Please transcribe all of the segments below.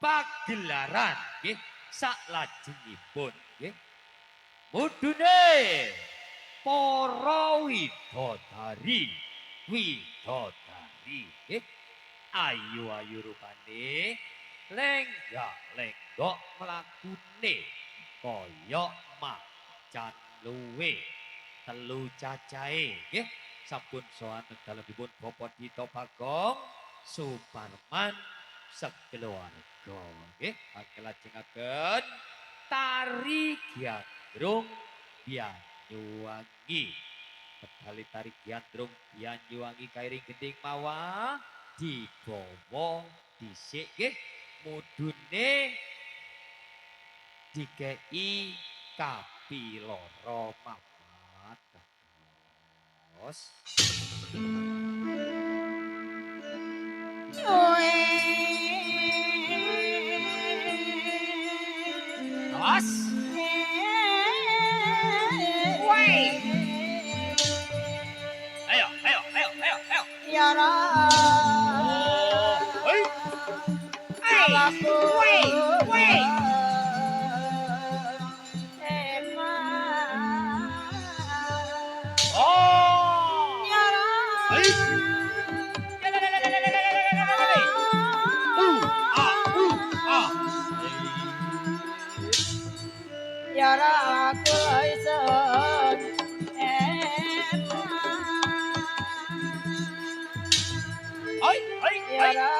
pagelaran nggih saklajengipun nggih mudune para widodari nggih ayu-ayu rupane lenggak-lenggok mlakune kaya macan luwe telu cacahe nggih sampun sowan dalemipun Bapak Dito Bagong Suparman sekeluarga nggih lajengaken tari Giandrung Banyuwangi pedali tari Giandrung Banyuwangi kairing gending mawa digawa dhisik nggih mudune dikei kapiloro mawat terus awas woi ayo ya ra woi woi oh ya ra ya ra cười sơn em ya ra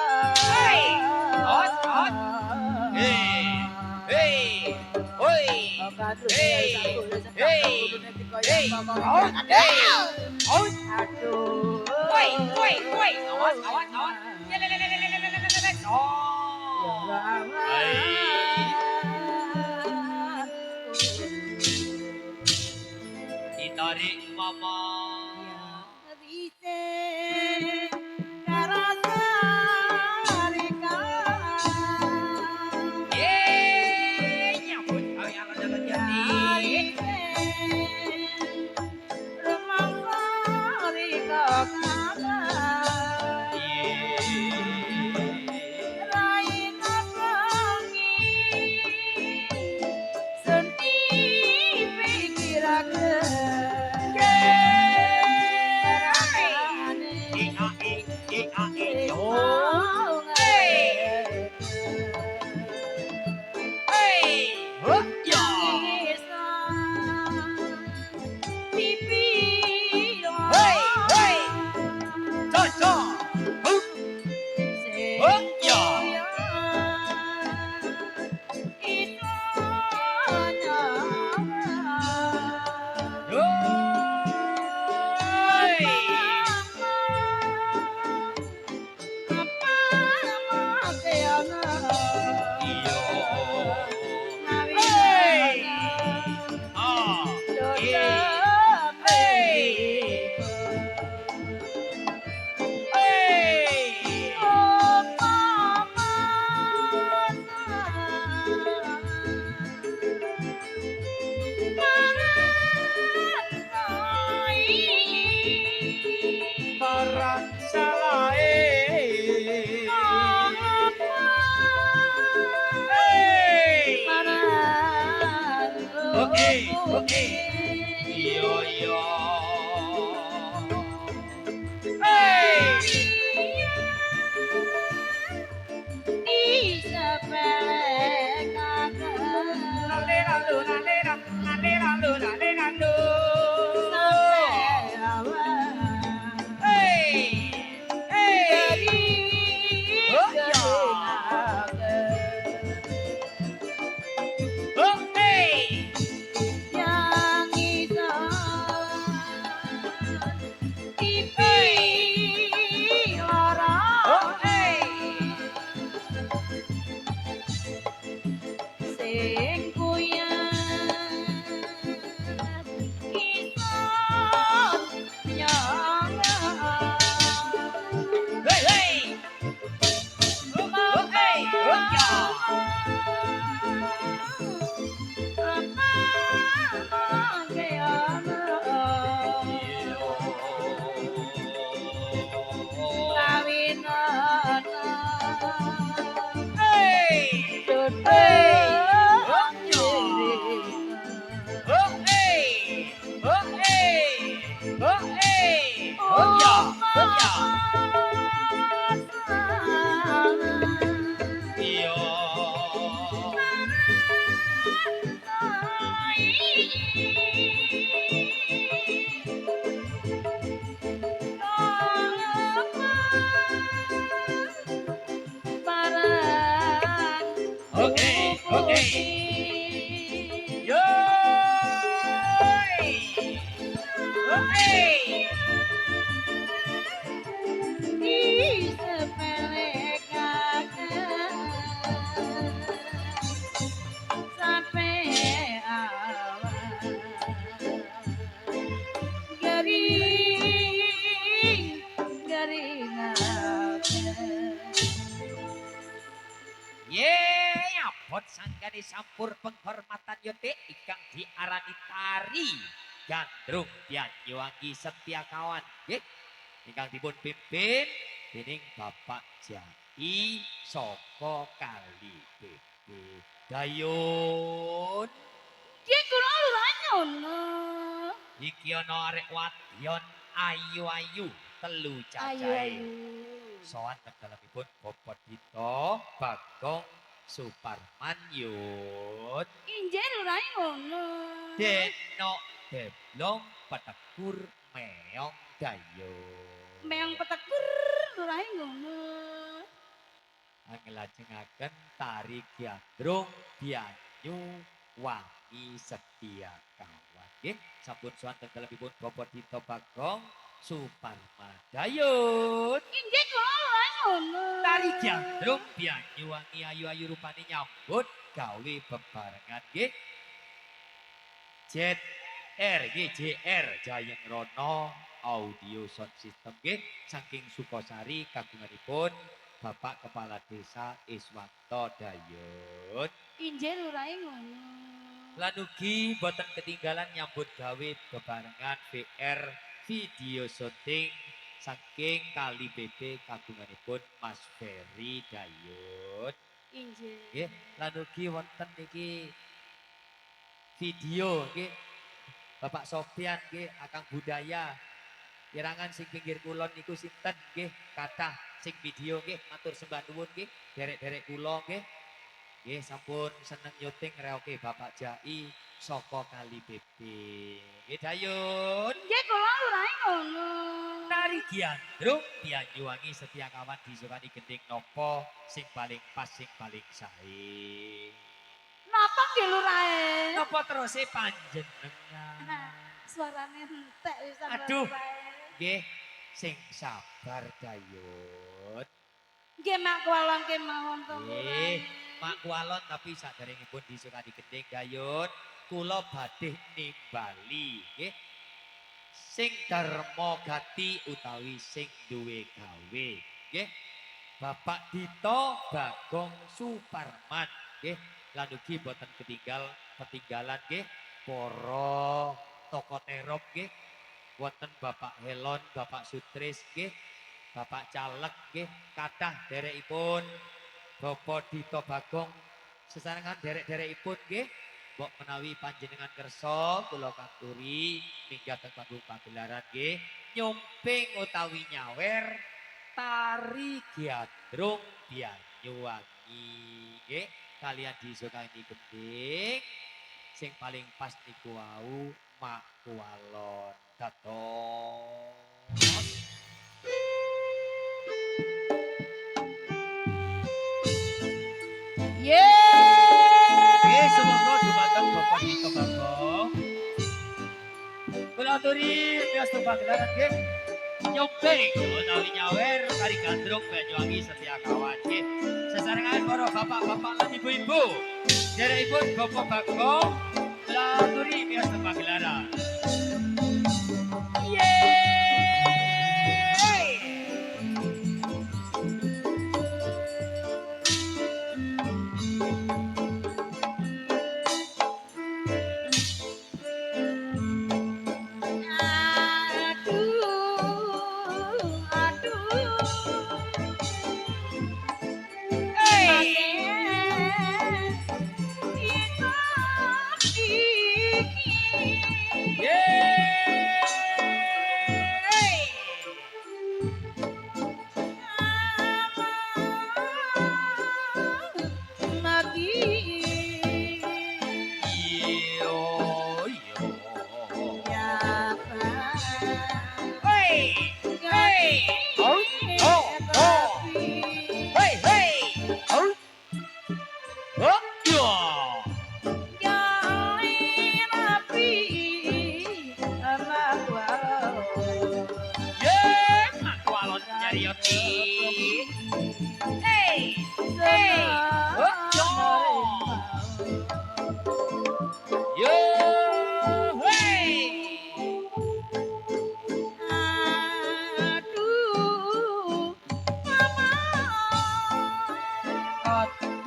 ditarik mama nyambut kami akan dapat jadi Oke, oke. Yo. Oke. sampai awan gering geringaken Ye, abot sanggane sampur penghormatan yote ikang diarani tari gandrung Banyuwangi Setyakawan. Nggih, ingkang dipun pimpin dening Bapak Jai saka Kali Bebe Dayun. Ki kula ora nyono Iki ana arek wadyon ayu-ayu telu ayu cacahe. ayu Sowan tegalemipun Bapak Dito Bagong Suparman yut injen ora ngono Denok Deblong Petekur Meong Dayun. meong petekur ora ngono Anglajengaken tari gandrung Banyuwangi Setyakawan. Nggih, sampun sowan tegalemipun Bapak Dito Bagong Suparman Dayun. injen kula ora ngono Tari gandrung Banyuwangi ayu-ayu rupane nyambut gawe bebarengan nggih. JR nggih JR Jayeng Rono Audio Sound System nggih saking Sukosari kagunganipun Bapak Kepala Desa Iswanto Dayun. injen ora ngono Lan ugi boten ketinggalan nyambut gawe bebarengan VR video syuting saking Kali Bebe kagunganipun Mas Ferry Dayun. injen Nggih, lan ugi wonten niki video nggih Bapak Sofian nggih Akang Budaya. Irangan sing pinggir kulon niku sinten nggih kathah sing video nggih matur sembah nuwun nggih derek-derek kula nggih. Nggih sampun seneng nyuting reoke Bapak Jai saka Kali Bebe. Nggih Dayun. injen kula ora ngono Tari gandrung Banyuwangi Setyakawan disukani gending nopo sing paling pas sing paling sae. napa ki lurae Napa terus panjenengan? suarane entek wis Aduh. Nggih, sing sabar Dayun. nggih mak kualon kemawon to Nggih, Mak Kualon tapi saderengipun disukani gending Dayun, kula badhe nimbali nggih. Sing Darma Gati utawi sing duwe gawe nggih. Bapak Dito Bagong Suparman nggih. Lan ugi boten ketinggalan nggih para tokoh terop nggih. Wonten Bapak Helon, Bapak Sutris nggih, Bapak Caleg nggih, kathah derekipun Bapak Dito Bagong sesarengan derek-derekipun nggih. Mbok menawi panjenengan kersa kula katuri minggat teng panggung pagelaran nggih nyumping utawi nyawer tari gandrung Banyuwangi nggih kalian disukani gending sing paling pas niku wau Mak Kualon dados. Nggih sumangga dumateng Bapak Dito Bagong. Kula aturi miyos pagelaran nggih nyumping utawi nyawer tari gandrung Banyuwangi Setyakawan nggih. Sesarengan para bapak-bapak lan ibu-ibu. Derekipun Bapak Bagong kula aturi miyos pagelaran.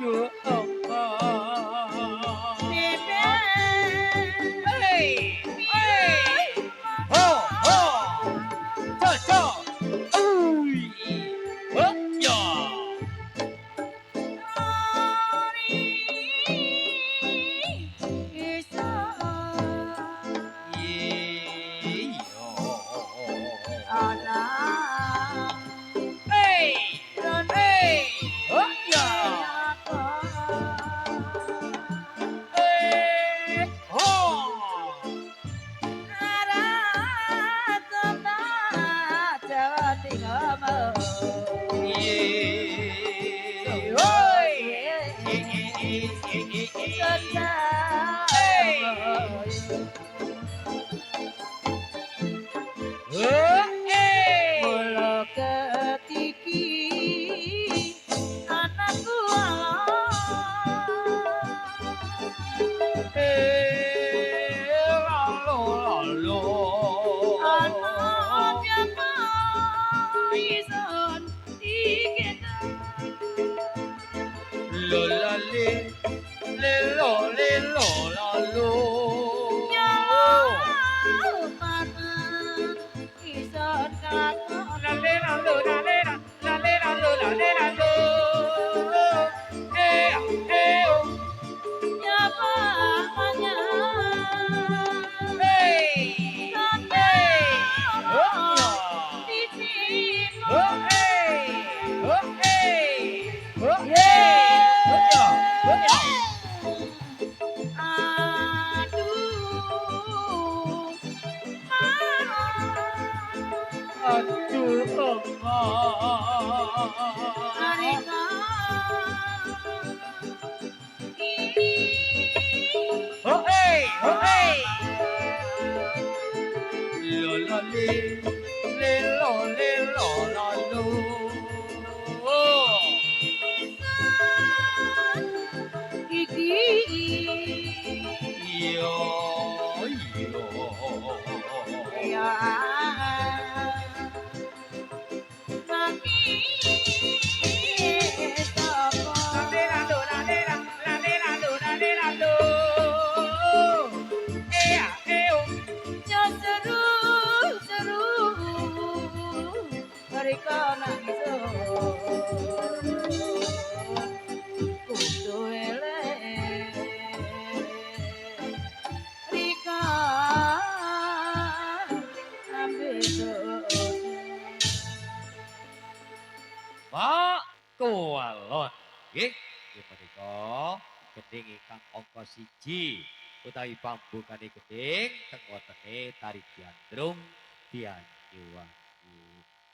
Aduh, Hey, hey, ho, ho, cho, cho, ui, ya. Ye, yo. Hey, hey, ya. Hey, ho. Ye, oi, Mula ketiki anakku anaknya maison dikena nyaman ison kelakon nyamannya di sini aduh Arika ya nanti ya seru mereka nangis kudu elek Rika ambil Pak Kualon. Nggih, nggih menika gending ingkang angka 1 utawi pambukane gending teng wontene tari diandrung Dianyuwangi.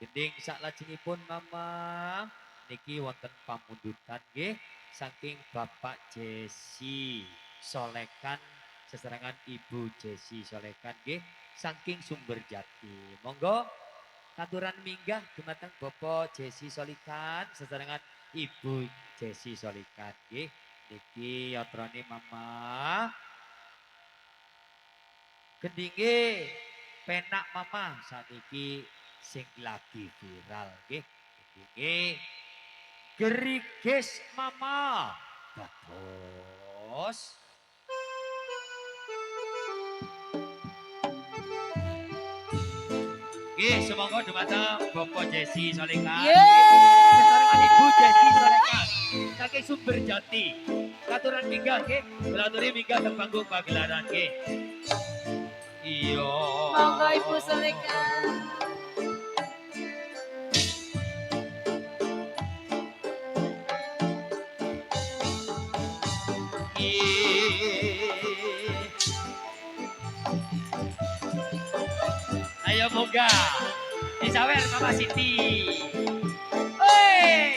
Gending saklajengipun Mama niki wonten pamundutan nggih saking Bapak Jesi Solekan sesarengan Ibu Jesi Solekan nggih saking Sumberjati. Monggo katuran minggah dumateng Bapak Jesi Solikan sesarengan Ibu Jesi Solikan nggih niki yatrane Mama gendinge penak Mama saniki sing lagi viral nggih gendinge gerigis Mama dados nggih semoga dumateng Bapak Jesi Solekan sesarengan Ibu Jesi Solekan saking Sumberjati katuran minggah nggih kulaturi minggah teng panggung pagelaran nggih iya monggo Ibu Solekan ayo moga disawer Mama Siti Hei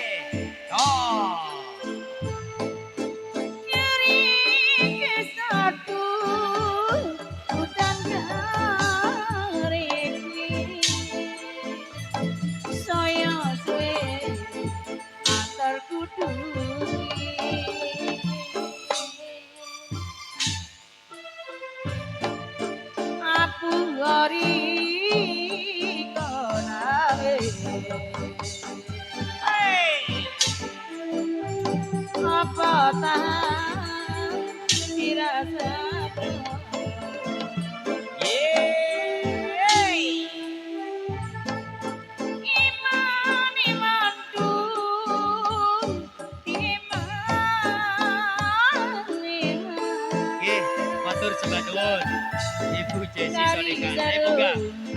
oh Gerigis satu hutan gariki saya suwe antar kuduri aku hari konawe Hey tahan dirasaku. Yeay. Iman imanku iman Nggih, matur sembah nuwun. Ibu Jesi Dari Sonika. Zaru. Moga.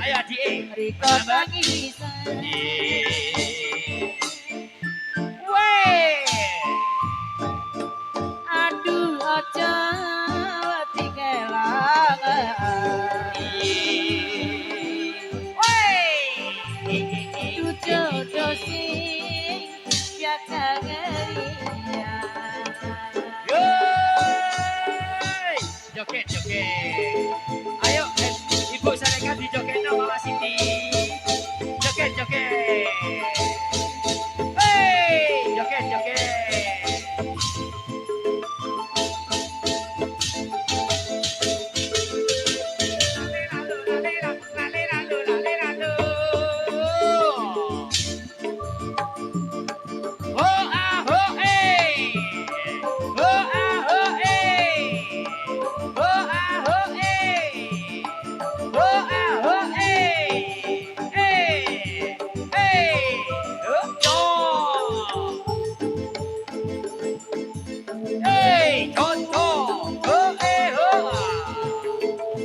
Ayo Adik. Riko tangisan Yeay. Weh. aduh aja wati kelangan jodoh sing biasa ngerian Yeay. Joget, joget. Ayo, Ibu Sonika dijoget sama Mas Siti. Joget, joget. Hey, joget, joget.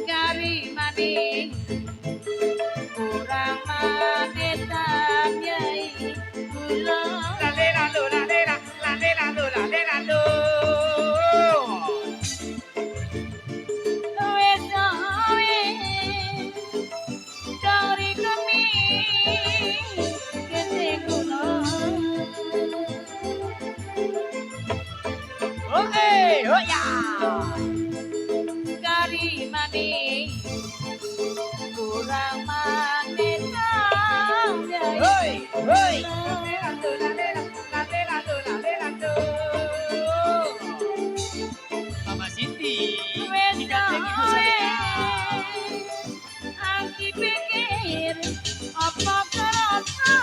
kari maning kurang manetan yai kula wes awe dari kami kete kula kari maning kurang manetan yai Mama Siti, wes digandeng Ibu awe Sonika. aki pikir apa kerasa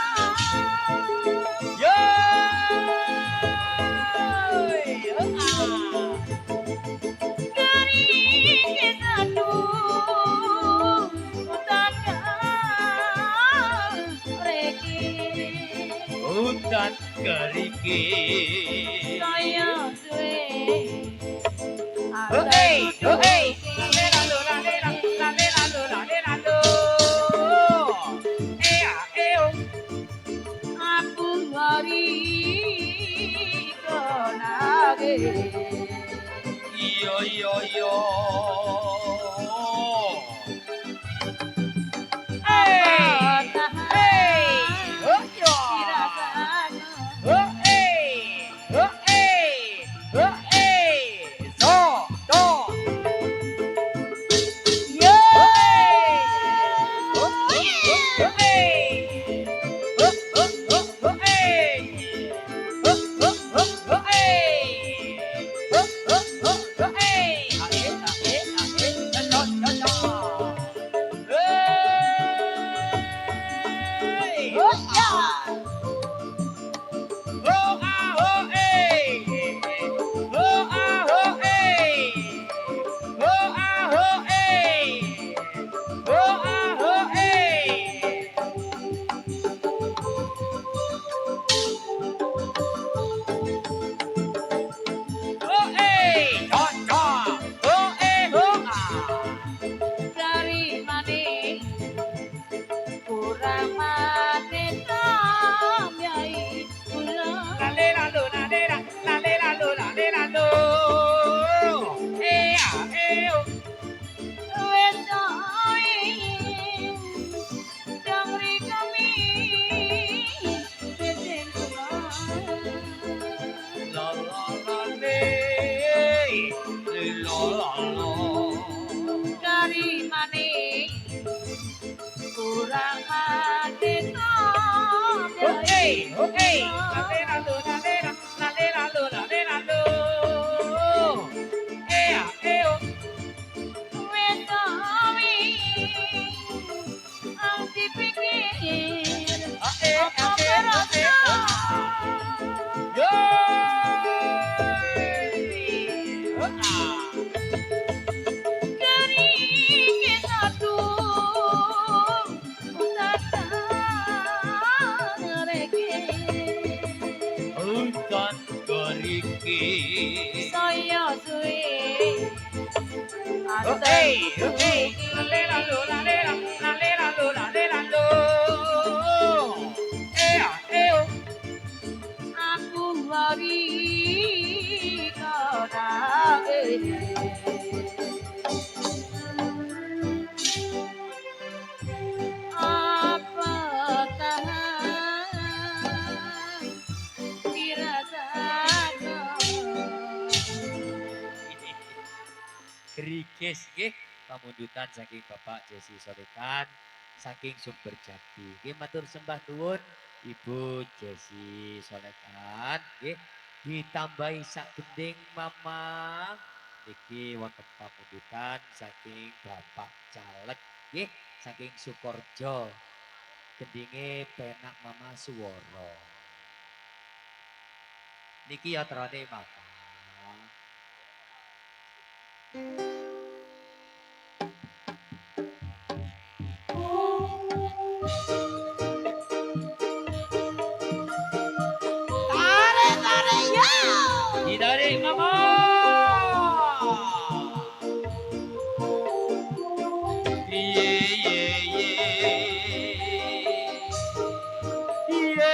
Hutan keriki. Iyo iyo iyo. kurang mati Hey, okay. Lalera, lalera, lalera, lalera, lalera. Ea, eo. ang dipikir Ae, apa ae, ae, kerasa Yeay! mriki. saya suwe Hey, hey, lale lalo, lale lalo, lale lalo, lale lalo. Oh. aku hari kadang apakah dirasakan Gerigis nggih pamundutan saking Bapak Jesi Solekan saking Sumber Jati. Nggih matur sembah nuwun Ibu Jesi Solekan nggih ditambahi sak gending Mama niki wonten pamundutan saking Bapak Caleg nggih saking Sukorjo gendinge penak Mama Suworo. Niki yatrane Mama. tarik yo Ditarik Mama. Ye ye ye. Ye.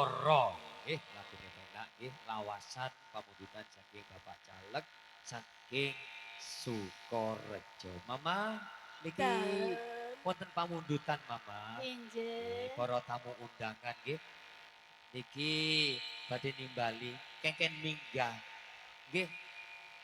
Sukoro. Lagune penak lawasan pamundutan saking Bapak Caleg saking Sukorejo. Mama niki Dalem. wonten pamundutan Mama. Injih. Para tamu undangan nggih. Niki badhe nimbali kengken minggah. Nggih.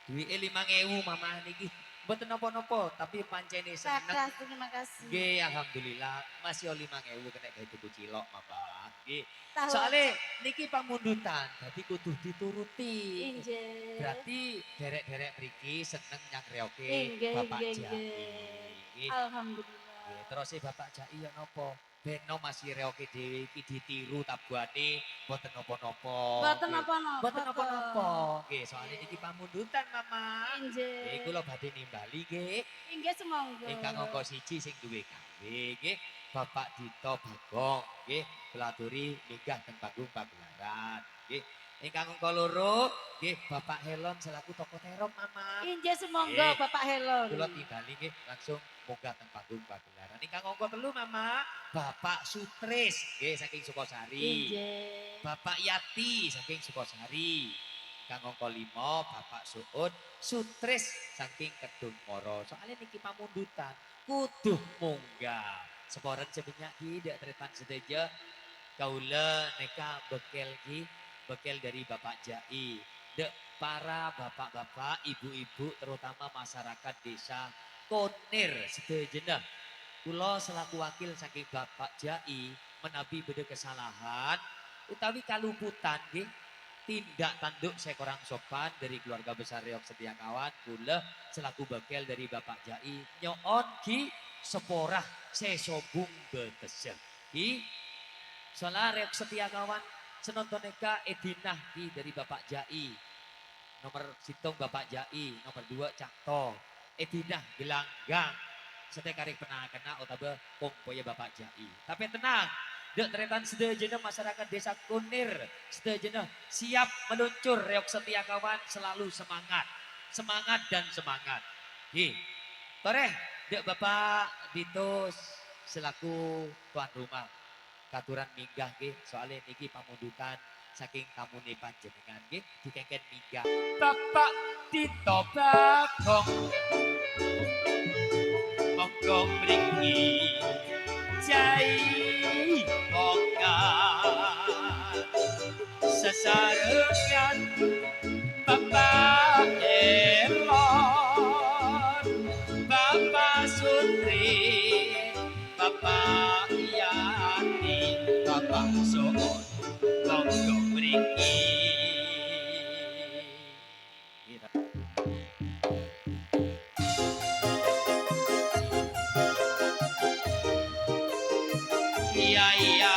Duwike 5.000 Mama niki. Mboten napa-napa, tapi pancene seneng. Kathah terima kasih. Nggih, alhamdulillah masih 5.000 kena gawe tuku cilok, Mama. Nggih. Tahu. Soale niki pamundutan, dadi kudu dituruti. Injih. Berarti derek-derek mriki seneng nyangreoke Inggih, Bapak inggih, Jai. inggih. Nggih. Alhamdulillah. Nggih, terus Bapak Jai ya napa? Beno masih reoke dhewe iki ditiru tabuhane mboten napa-napa. Mboten Nggih. napa-napa. Mboten napa-napa. Nggih, soalnya niki pamundutan, Mama. Nggih, Injih. kula badhe nimbali nggih. Inggih semonggo. Ingkang angka 1 sing duwe gawe nggih Bapak Dito Bagong nggih pelaturi minggah teng panggung pagelaran nggih. Ingkang angka 2 nggih Bapak Helon selaku tokoh terong Mama. Injih semonggo Nggih. Bapak Helon. Kula timbali nggih langsung munggah teng panggung pagelaran. Ingkang angka 3 Mama Bapak Sutris nggih saking Sukosari. Injih. Bapak Yati saking Sukosari. Kang angka 5 Bapak Suud Sutris saking Kedung Moro. Soalnya niki pamundutan kudu munggah. Seporen sebanyak ki dak tretan sedaja kaula neka bekel ki bekel dari Bapak Jai. Dek para bapak-bapak, ibu-ibu terutama masyarakat desa Konir sedejena. Kula selaku wakil saking Bapak Jai menabi beda kesalahan utawi kaluputan nggih tindak tanduk saya kurang sopan dari keluarga besar Reok Setiakawan kula selaku bekel dari Bapak Jai nyoon ki seporah sesobung beteseh ki soalnya Reok Setiakawan senonton eka Edinah ki dari Bapak Jai nomor situng Bapak Jai nomor 2 Cakto Edinah Gelanggang setekarik pernah kena otabe pompoya Bapak Jai tapi tenang dek teretan sedejena masyarakat desa Kunir sedejena siap meluncur Reok Setiakawan selalu semangat semangat dan semangat hi toreh dek Bapak Ditos selaku tuan rumah katuran minggah nggih soalnya niki pamundutan saking tamune panjenengan nggih dikengken minggah Bapak Dito Bagong monggo mriki Jai Bongkar sesarengan Bapak Elon Bapak Sutri Bapak Yati Bapak Soon monggo mriki iya iya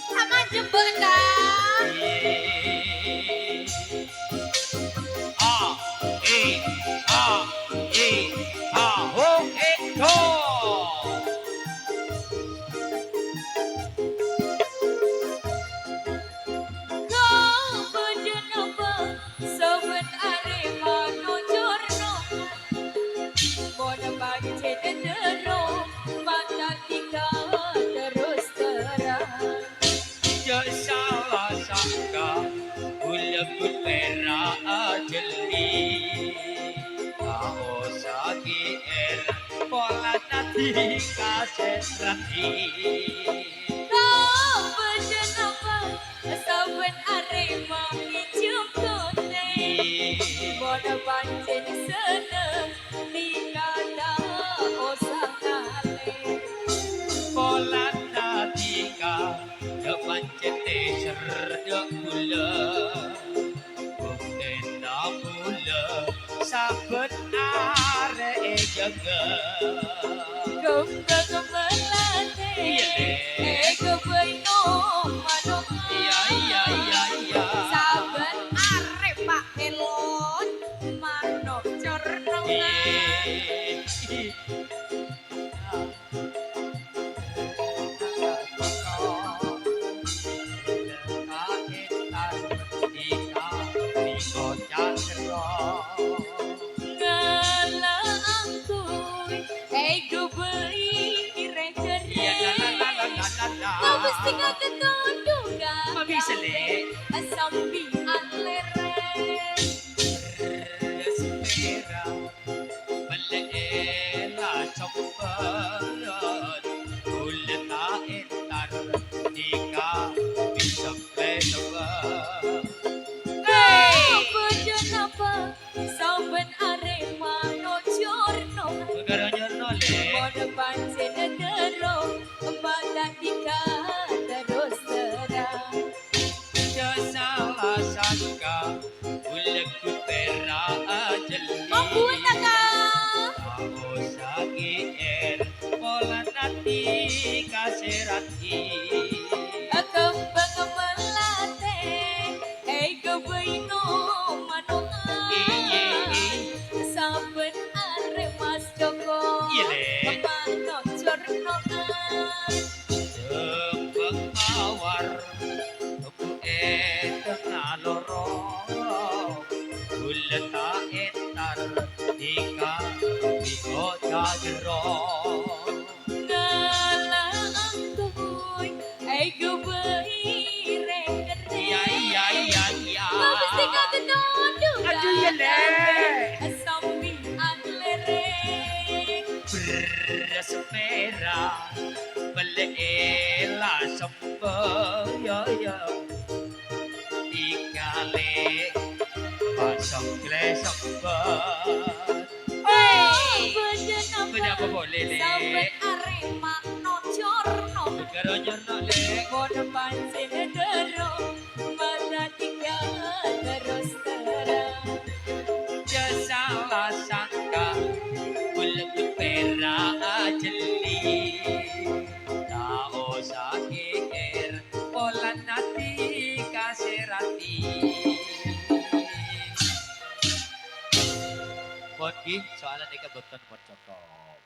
Sama jempol Kang. A E A E A ho eto Kau berjenapa saben arema nujurno. Bona bancen dero mata tika terus terang. ya salah sangka ulebut pera jeli kau sagi pola nanti kasih Kau berjenapa saben arema hijau kuning. Bona bancen seneng dikata osakale. pola natika depan cete serda pula bukena pula saben are jaga Kau melate, Iya, Dek. kau benom manong. iya iya iya iya Saben arep Pak Elon manuk cerno. Ngalang kuy, kau beli Iya, la, la, la, la, la. mesti ketundukan. Mabisa, Le. Sambian lereng. Espera, maleela sambayan, kulita entar, di ka bisa plesaban. Apa saben arema no jorno. Magaranyo no, Le. Mono pancen dero mata tika terus terang. Ya salah sangka, uleg ku pera ajali. Membuat taka Ako sa kier, pola nati kaserati. kembang melate kebaino Iye, manongan saben aremas joko Iya, Le. mano jornoan. Sembang mawar, aku tengah lorong. Kuleta entar, ika iko jagerong. Ngalang tuhoy kebaireng Iya, iya, iya, iya. mesti ketundukan. Aduh, ya, Le. Sambian lereng. Bersepera, maleela sambayan, ikale pasang sambat. Kenapa boleh, Le? Sampai arema no jorno. Garanyo no, Le. Mono pancen dero mata tiga terus terang. Ya salah sangka, uleg pera jeli. Tao sa kier, pola nati kaserati. Ki, soalnya nika bekten nomor cokop.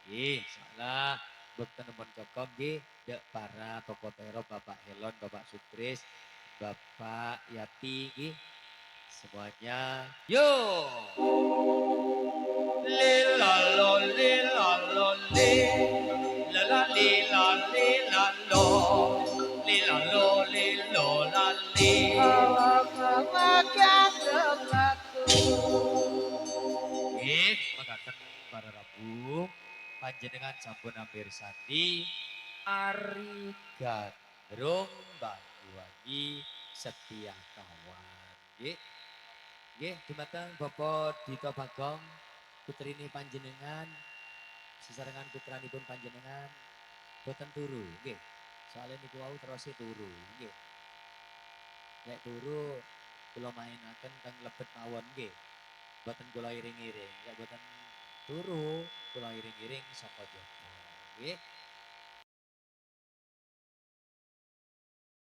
Soalnya bekten nomor cokop dek para tokotero, Bapak Helon, Bapak Sutris, Bapak Yati, semuanya. Yo! Lilalo, lilalo, li. Lala, lilalo. Lilalo, lilo, lali. Makaten para Rabu, panjenengan sampun hampir sandi, Ari Gandrung Banyuwangi setia kawan. Dumateng Bapak Dito Bagong, putrini panjenengan, sesarengan putranipun panjenengan, boten turu, nggih. Soalnya niku wau terus turu, nggih. Nek turu kula mainaken teng lebet mawon nggih. Boten kula iring-iring, nek boten turu kula iring-iring saka jaba, nggih.